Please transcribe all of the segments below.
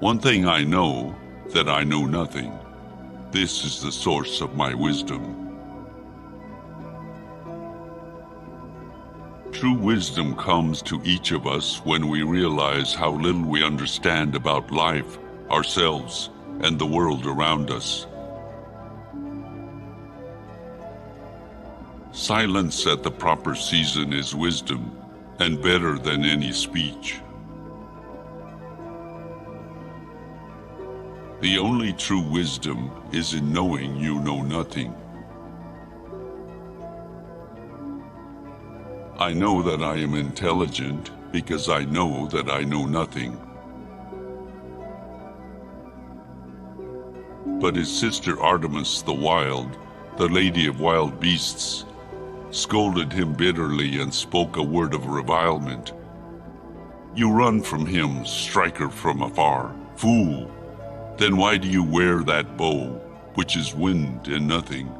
One thing I know, that I know nothing. This is the source of my wisdom. True wisdom comes to each of us when we realize how little we understand about life, ourselves, and the world around us. Silence at the proper season is wisdom, and better than any speech. The only true wisdom is in knowing you know nothing. I know that I am intelligent because I know that I know nothing. But his sister Artemis the Wild, the lady of wild beasts, scolded him bitterly and spoke a word of revilement. You run from him, striker from afar, fool! Then why do you wear that bow, which is wind and nothing?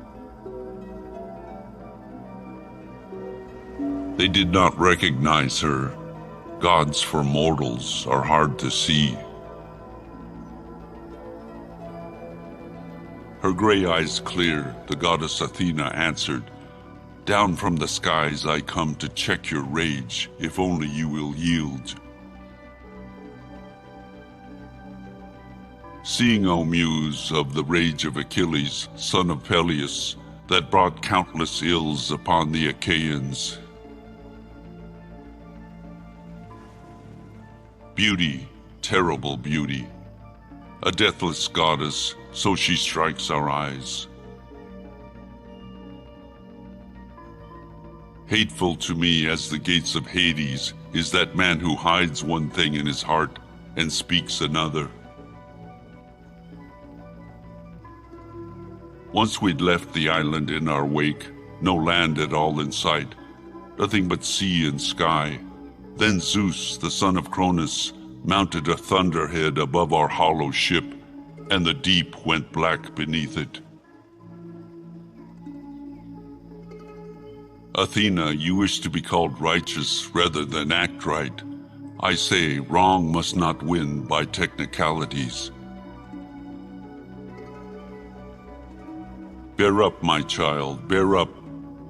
They did not recognize her. Gods for mortals are hard to see. Her gray eyes clear, the goddess Athena answered, Down from the skies I come to check your rage, if only you will yield. Seeing, O Muse, of the rage of Achilles, son of Peleus, that brought countless ills upon the Achaeans. Beauty, terrible beauty, a deathless goddess, so she strikes our eyes. Hateful to me as the gates of Hades is that man who hides one thing in his heart and speaks another. Once we'd left the island in our wake, no land at all in sight, nothing but sea and sky. Then Zeus, the son of Cronus, mounted a thunderhead above our hollow ship, and the deep went black beneath it. Athena, you wish to be called righteous rather than act right. I say wrong must not win by technicalities. Bear up, my child, bear up.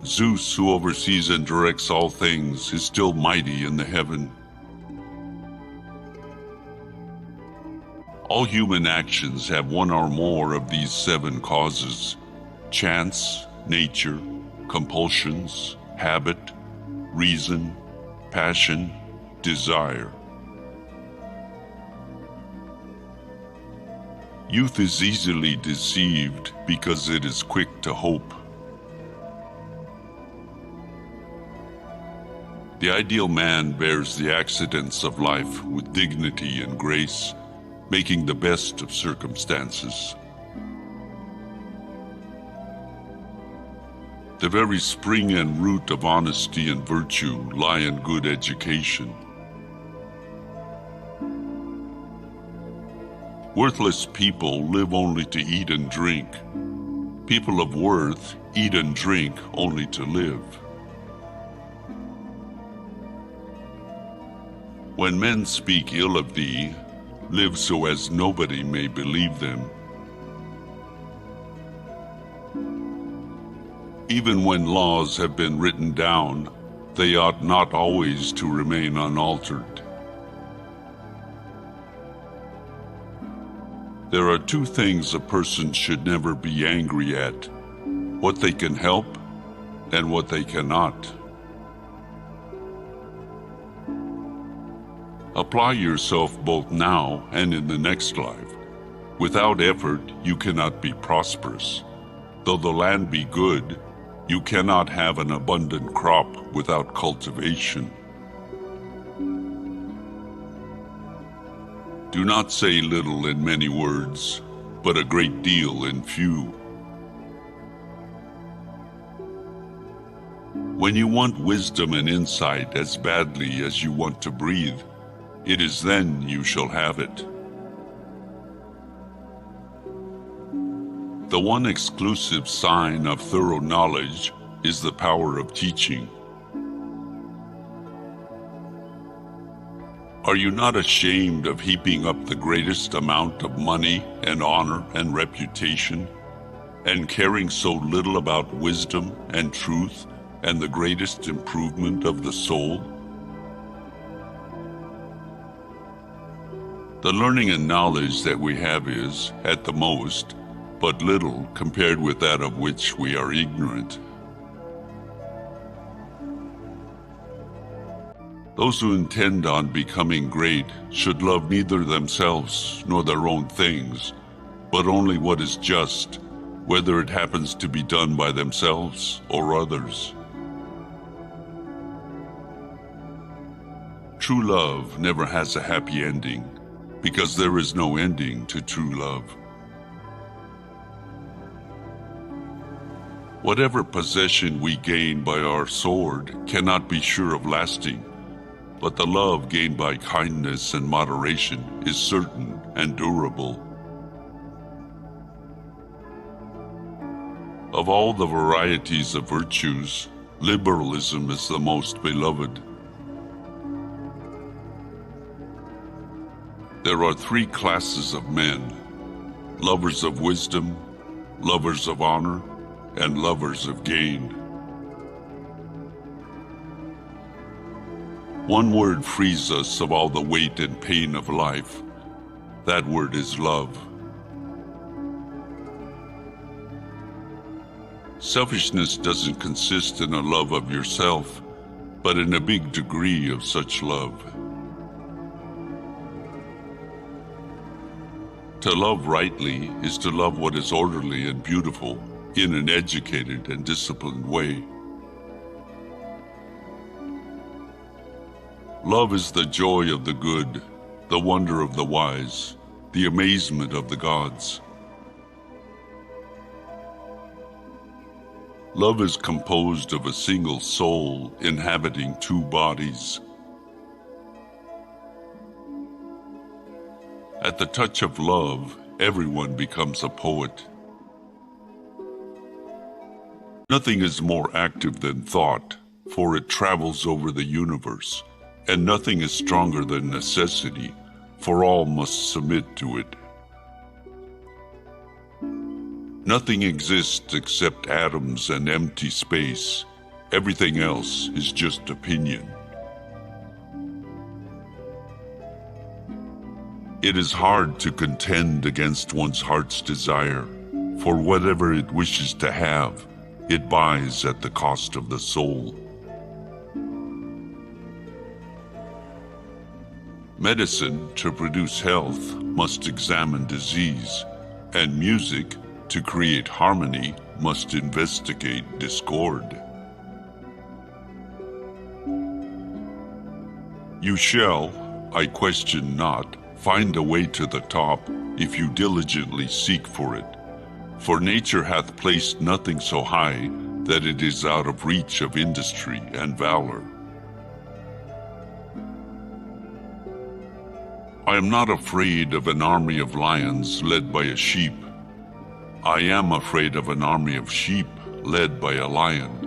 Zeus, who oversees and directs all things, is still mighty in the heaven. All human actions have one or more of these 7 causes: chance, nature, compulsions, habit, reason, passion, desire. Youth is easily deceived because it is quick to hope. The ideal man bears the accidents of life with dignity and grace, making the best of circumstances. The very spring and root of honesty and virtue lie in good education. Worthless people live only to eat and drink. People of worth eat and drink only to live. When men speak ill of thee, live so as nobody may believe them. Even when laws have been written down, they ought not always to remain unaltered. There are 2 things a person should never be angry at: what they can help and what they cannot. Apply yourself both now and in the next life. Without effort, you cannot be prosperous. Though the land be good, you cannot have an abundant crop without cultivation. Do not say little in many words, but a great deal in few. When you want wisdom and insight as badly as you want to breathe, it is then you shall have it. The one exclusive sign of thorough knowledge is the power of teaching. Are you not ashamed of heaping up the greatest amount of money and honor and reputation, and caring so little about wisdom and truth and the greatest improvement of the soul? The learning and knowledge that we have is, at the most, but little compared with that of which we are ignorant. Those who intend on becoming great should love neither themselves nor their own things, but only what is just, whether it happens to be done by themselves or others. True love never has a happy ending, because there is no ending to true love. Whatever possession we gain by our sword cannot be sure of lasting, but the love gained by kindness and moderation is certain and durable. Of all the varieties of virtues, liberalism is the most beloved. There are three classes of men: lovers of wisdom, lovers of honor, and lovers of gain. One word frees us of all the weight and pain of life. That word is love. Selfishness doesn't consist in a love of yourself, but in a big degree of such love. To love rightly is to love what is orderly and beautiful in an educated and disciplined way. Love is the joy of the good, the wonder of the wise, the amazement of the gods. Love is composed of a single soul inhabiting two bodies. At the touch of love, everyone becomes a poet. Nothing is more active than thought, for it travels over the universe. And nothing is stronger than necessity, for all must submit to it. Nothing exists except atoms and empty space. Everything else is just opinion. It is hard to contend against one's heart's desire, for whatever it wishes to have, it buys at the cost of the soul. Medicine, to produce health, must examine disease, and music, to create harmony, must investigate discord. You shall, I question not, find a way to the top if you diligently seek for it, for nature hath placed nothing so high that it is out of reach of industry and valor. I am not afraid of an army of lions led by a sheep. I am afraid of an army of sheep led by a lion.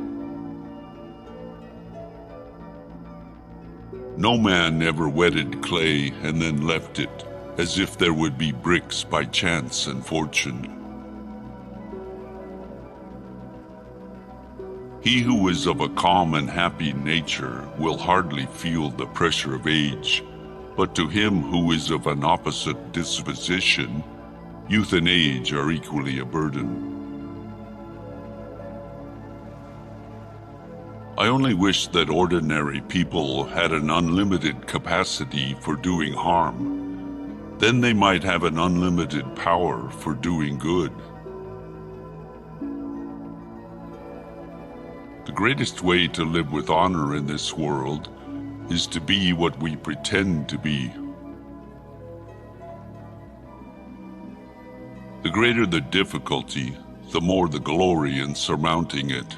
No man ever wetted clay and then left it, as if there would be bricks by chance and fortune. He who is of a calm and happy nature will hardly feel the pressure of age, but to him who is of an opposite disposition, youth and age are equally a burden. I only wish that ordinary people had an unlimited capacity for doing harm. Then they might have an unlimited power for doing good. The greatest way to live with honor in this world is to be what we pretend to be. The greater the difficulty, the more the glory in surmounting it.